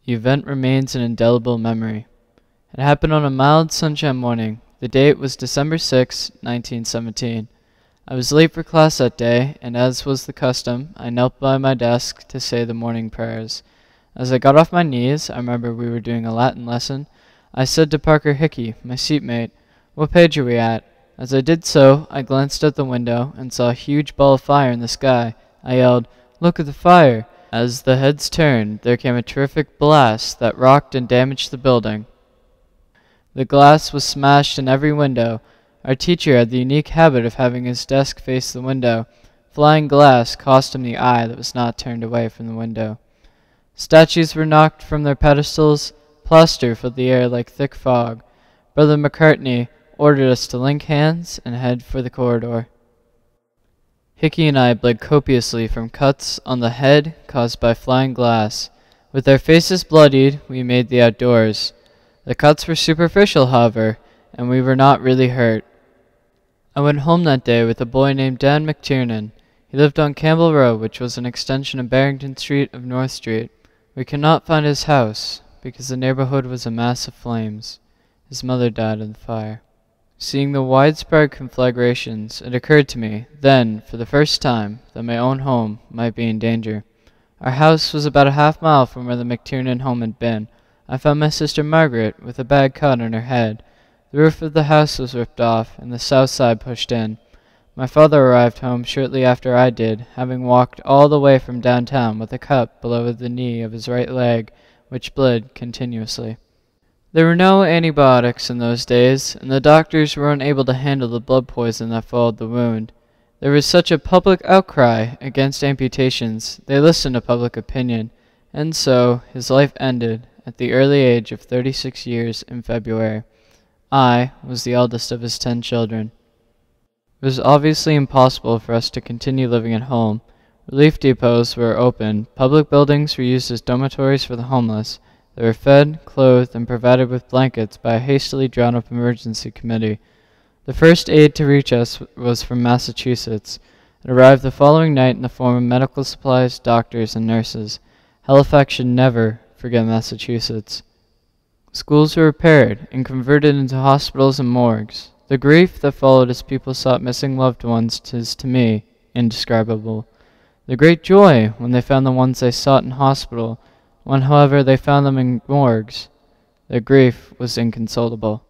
The event remains an indelible memory. It happened on a mild sunshine morning. The date was December 6, 1917. I was late for class that day, and as was the custom, I knelt by my desk to say the morning prayers. As I got off my knees, I remember we were doing a Latin lesson, I said to Parker Hickey, my seatmate, "What page are we at?" As I did so, I glanced out the window and saw a huge ball of fire in the sky. I yelled, "Look at the fire!" As the heads turned, there came a terrific blast that rocked and damaged the building. The glass was smashed in every window. Our teacher had the unique habit of having his desk face the window. Flying glass cost him the eye that was not turned away from the window. Statues were knocked from their pedestals. Plaster filled the air like thick fog. Brother McCartney ordered us to link hands and head for the corridor. Hickey and I bled copiously from cuts on the head caused by flying glass. With our faces bloodied, we made the outdoors. The cuts were superficial, however, and we were not really hurt. I went home that day with a boy named Dan McTiernan. He lived on Campbell Road, which was an extension of Barrington Street of North Street. We could not find his house, because the neighborhood was a mass of flames. His mother died in the fire. Seeing the widespread conflagrations, it occurred to me, then, for the first time, that my own home might be in danger. Our house was about a half-mile from where the McTiernan home had been. I found my sister Margaret with a bad cut on her head. The roof of the house was ripped off, and the south side pushed in. My father arrived home shortly after I did, having walked all the way from downtown with a cut below the knee of his right leg, which bled continuously. There were no antibiotics in those days, and the doctors were unable to handle the blood poison that followed the wound. There was such a public outcry against amputations, they listened to public opinion, and so his life ended at the early age of 36 years in February. I was the eldest of his 10 children. It was obviously impossible for us to continue living at home. Relief depots were open. Public buildings were used as dormitories for the homeless. They were fed, clothed, and provided with blankets by a hastily drawn-up emergency committee. The first aid to reach us was from Massachusetts. It arrived the following night in the form of medical supplies, doctors, and nurses. Halifax should never forget Massachusetts. Schools were repaired and converted into hospitals and morgues. The grief that followed as people sought missing loved ones is, to me, indescribable. The great joy when they found the ones they sought in hospital, when, however, they found them in morgues. Their grief was inconsolable.